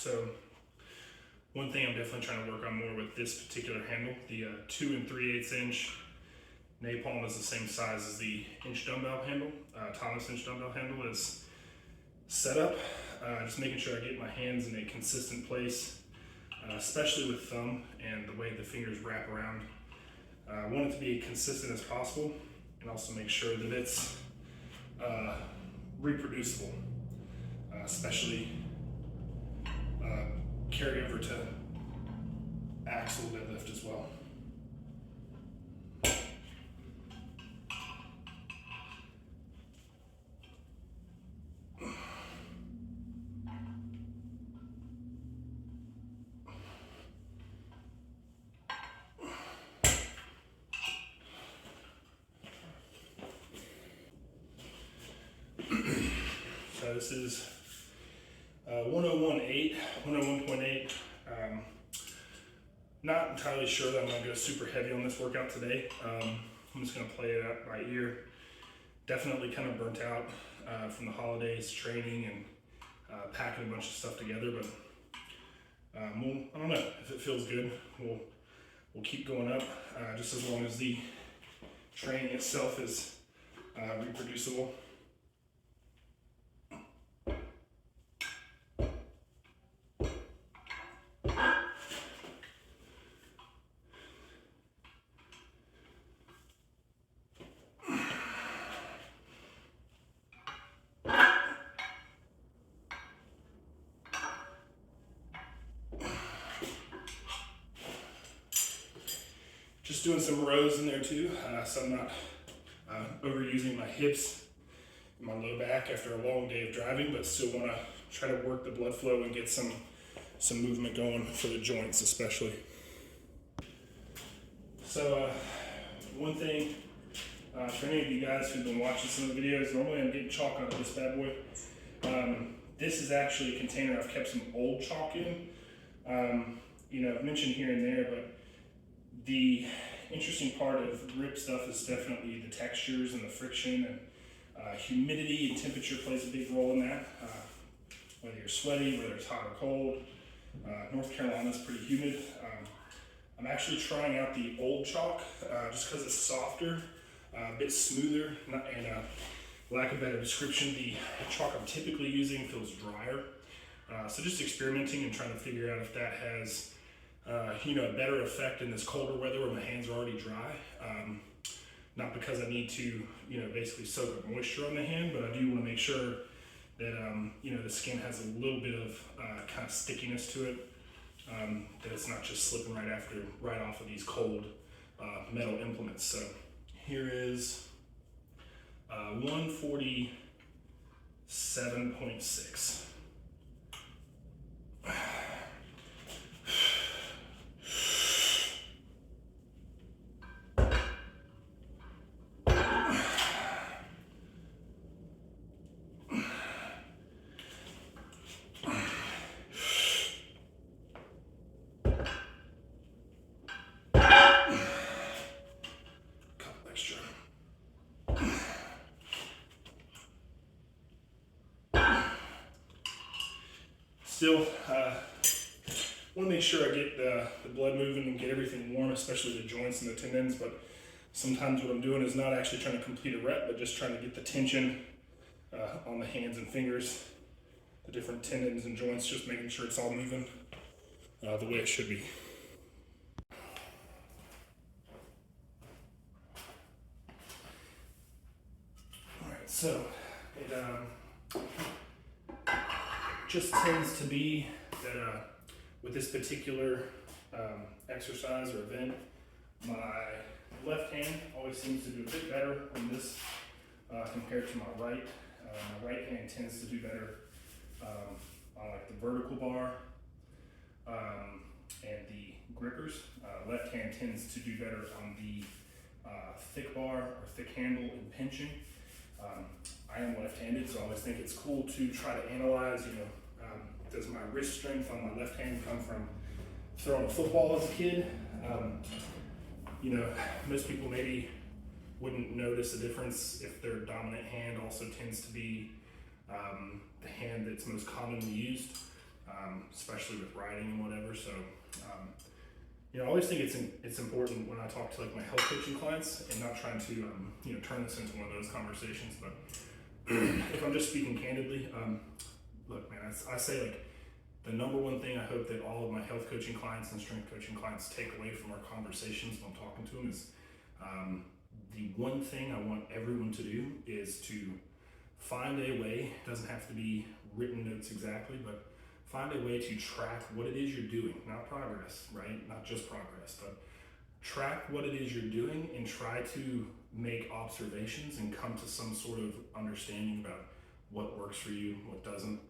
So one thing I'm definitely trying to work on more with this particular handle, the 2 3/8 inch napalm is the same size as the inch dumbbell handle. Thomas inch dumbbell handle is set up. Just making sure I get my hands in a consistent place, especially with thumb and the way the fingers wrap around. I want it to be consistent as possible, and also make sure that it's reproducible, especially carry over to axle deadlift as well. So this is 101.8. Not entirely sure that I'm going to go super heavy on this workout today. I'm just going to play it out by ear. Definitely kind of burnt out from the holidays training and packing a bunch of stuff together, but I don't know, if it feels good, we'll keep going up, just as long as the training itself is reproducible. Just doing some rows in there too, so I'm not overusing my hips and my low back after a long day of driving, but still want to try to work the blood flow and get some movement going for the joints especially. So one thing, for any of you guys who've been watching some of the videos, normally I'm getting chalk out of this bad boy. This is actually a container I've kept some old chalk in. I've mentioned here and there, but the interesting part of grip stuff is definitely the textures and the friction, and humidity and temperature plays a big role in that. Whether you're sweaty, whether it's hot or cold. North Carolina's pretty humid. I'm actually trying out the old chalk just because it's softer, a bit smoother, and lack of better description, the chalk I'm typically using feels drier. So just experimenting and trying to figure out if that has a better effect in this colder weather when my hands are already dry. Not because I need to, basically soak up moisture on the hand, but I do want to make sure that, the skin has a little bit of kind of stickiness to it, that it's not just slipping right off of these cold metal implements. So here is 147.6. Still, want to make sure I get the blood moving and get everything warm, especially the joints and the tendons, but sometimes what I'm doing is not actually trying to complete a rep, but just trying to get the tension on the hands and fingers, the different tendons and joints, just making sure it's all moving the way it should be. All right, so it just tends to be that with this particular exercise or event, my left hand always seems to do a bit better on this compared to my right. My right hand tends to do better on like the vertical bar and the grippers. Left hand tends to do better on the thick bar or thick handle and pinching. I am left-handed, so I always think it's cool to try to analyze, does my wrist strength on my left hand come from throwing a football as a kid? Most people maybe wouldn't notice a difference if their dominant hand also tends to be the hand that's most commonly used. especially with riding and whatever. So, I always think it's important when I talk to like my health coaching clients, and not trying to turn this into one of those conversations. But if I'm just speaking candidly, look, man, I say like the number one thing I hope that all of my health coaching clients and strength coaching clients take away from our conversations when I'm talking to them is the one thing I want everyone to do is to find a way. It doesn't have to be written notes exactly, but find a way to track what it is you're doing, not progress, right? Not just progress, but track what it is you're doing and try to make observations and come to some sort of understanding about what works for you, what doesn't.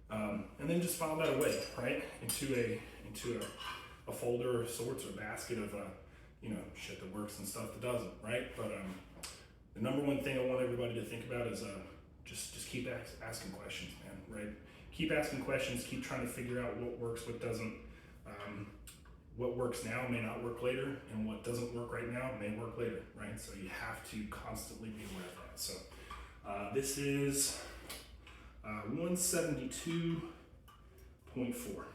And then just file that away, right? Into a folder of sorts or basket of, shit that works and stuff that doesn't, right? But the number one thing I want everybody to think about is just keep asking questions, man, right? Keep asking questions, keep trying to figure out what works, what doesn't. What works now may not work later, and what doesn't work right now may work later, right? So you have to constantly be aware of that. So this is 172.4.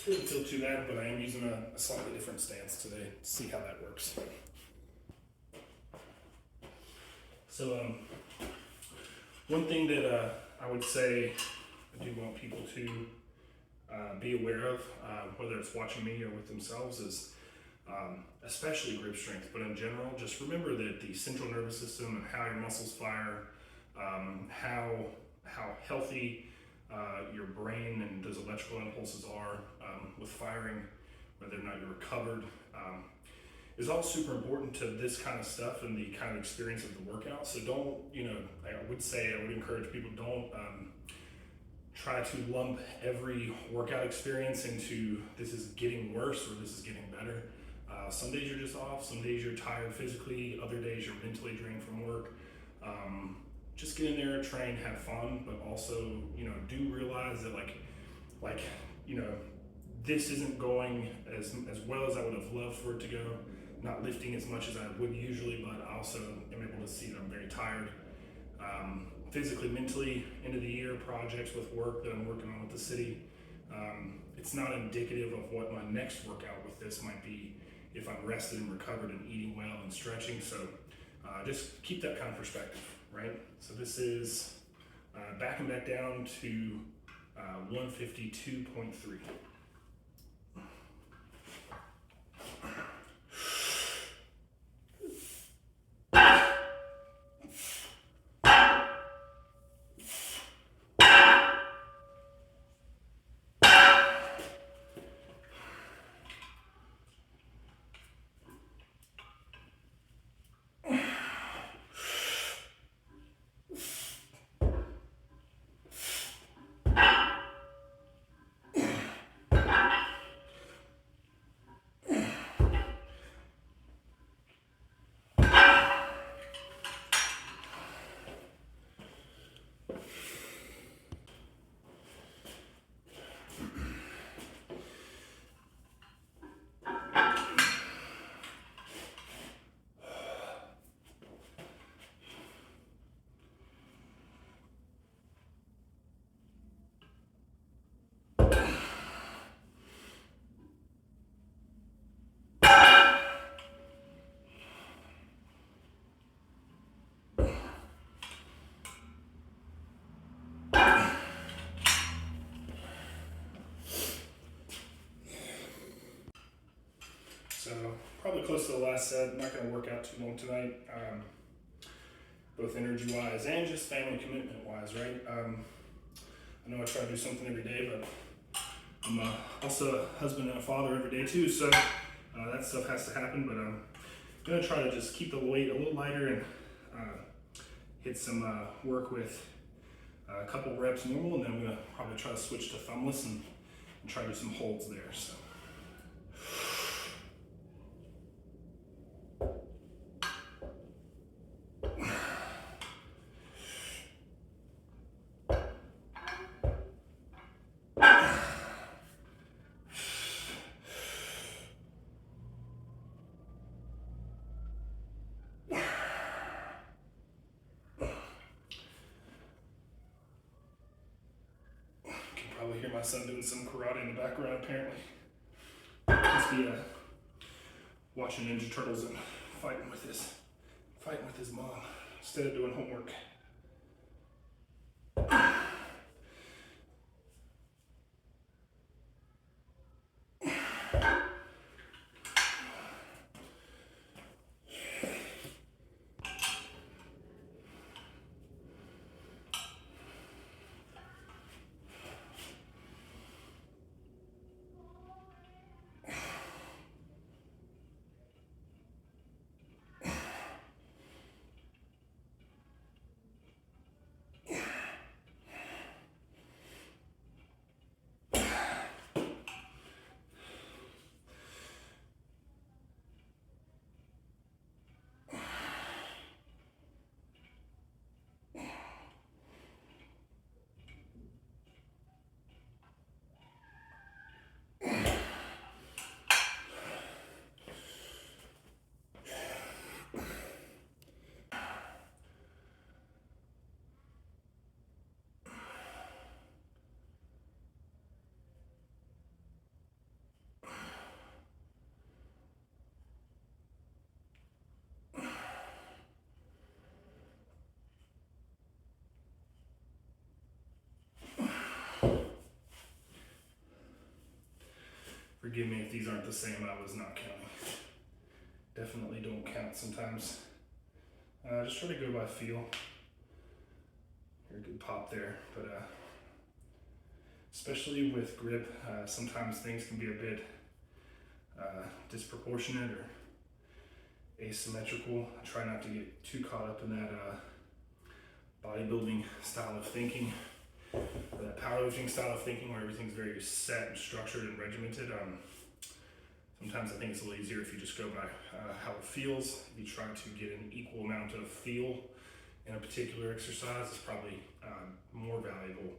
Didn't feel too bad, but I am using a slightly different stance today to see how that works. So one thing that I would say I do want people to be aware of, whether it's watching me or with themselves, is especially grip strength, but in general, just remember that the central nervous system and how your muscles fire, how healthy your brain and those electrical impulses are with firing, whether or not you're recovered, is all super important to this kind of stuff and the kind of experience of the workout. So don't, I would encourage people, don't try to lump every workout experience into this is getting worse or this is getting better. Some days you're just off, some days you're tired physically, other days you're mentally drained from work. Just get in there, train, have fun, but also, do realize that this isn't going as well as I would have loved for it to go. Not lifting as much as I would usually, but I also am able to see that I'm very tired. Physically, mentally, end of the year projects with work that I'm working on with the city. It's not indicative of what my next workout with this might be if I'm rested and recovered and eating well and stretching. So just keep that kind of perspective, right? So this is backing back down to 152.3. So probably close to the last set. I'm not going to work out too long tonight, both energy-wise and just family commitment-wise, right? I know I try to do something every day, but I'm also a husband and a father every day too, so that stuff has to happen. But I'm going to try to just keep the weight a little lighter and hit some work with a couple reps normal, and then I'm going to probably try to switch to thumbless and try to do some holds there. So. my son doing some karate in the background apparently. Must be watching Ninja Turtles and fighting with his mom instead of doing homework. Forgive me if these aren't the same, I was not counting. Definitely don't count sometimes. Just try to go by feel. You're a good pop there, but especially with grip, sometimes things can be a bit disproportionate or asymmetrical. I try not to get too caught up in that bodybuilding style of thinking, or that powerlifting style of thinking where everything's very set and structured and regimented. Sometimes I think it's a little easier if you just go by how it feels. If you try to get an equal amount of feel in a particular exercise, it's probably more valuable.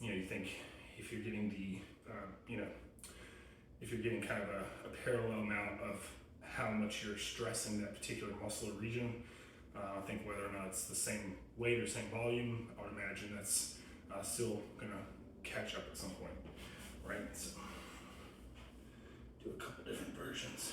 You think if you're getting if you're getting kind of a parallel amount of how much you're stressing that particular muscle or region, I think whether or not it's the same weight or same volume, I would imagine that's still gonna catch up at some point, right? So do a couple different versions.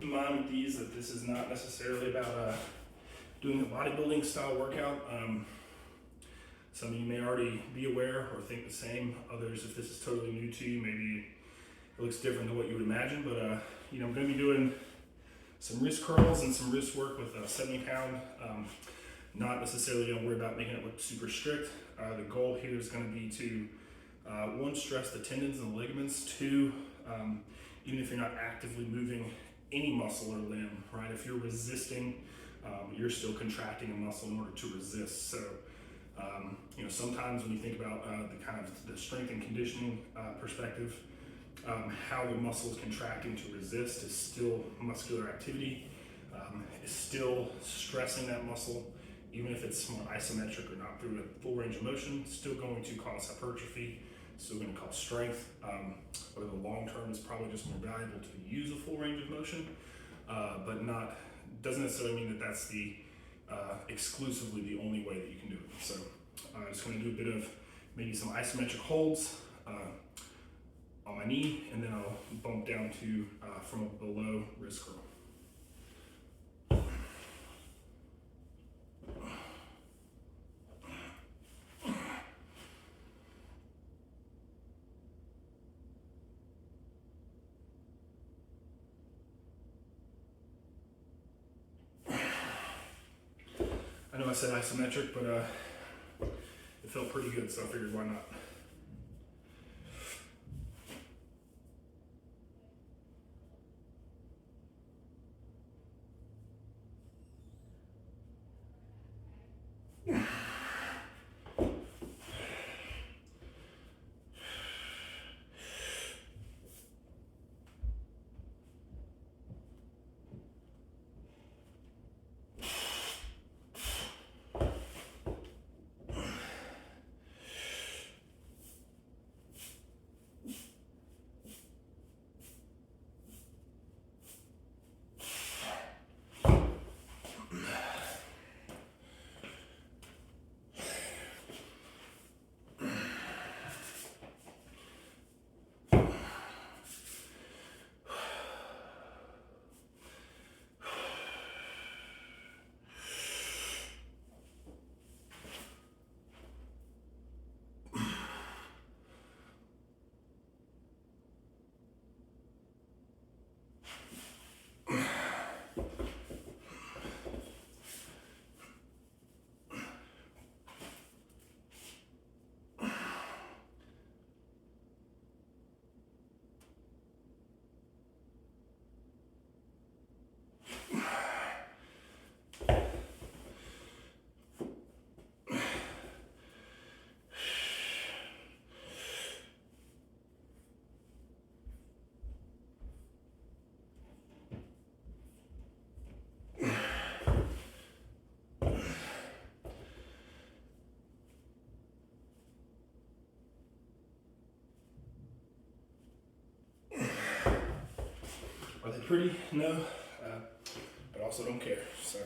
Mind with these that this is not necessarily about doing a bodybuilding style workout. Some of you may already be aware or think the same. Others, if this is totally new to you, maybe it looks different than what you would imagine. But I'm going to be doing some wrist curls and some wrist work with a 70-pound. Not necessarily going to worry about making it look super strict. The goal here is going to be to one, stress the tendons and ligaments. Two, even if you're not actively moving any muscle or limb, right? If you're resisting, you're still contracting a muscle in order to resist. So, sometimes when you think about the kind of the strength and conditioning perspective, how the muscle is contracting to resist is still muscular activity, is still stressing that muscle, even if it's more isometric or not through a full range of motion, still going to cause hypertrophy, still going to cause strength. Over the long term, it's probably just more valuable to use a full range of motion, but doesn't necessarily mean that that's the exclusively the only way that you can do it. So I'm just going to do a bit of maybe some isometric holds on my knee, and then I'll bump down to from a below wrist curl. I know I said isometric, but it felt pretty good, so I figured why not. Are they pretty? No. But also don't care. So.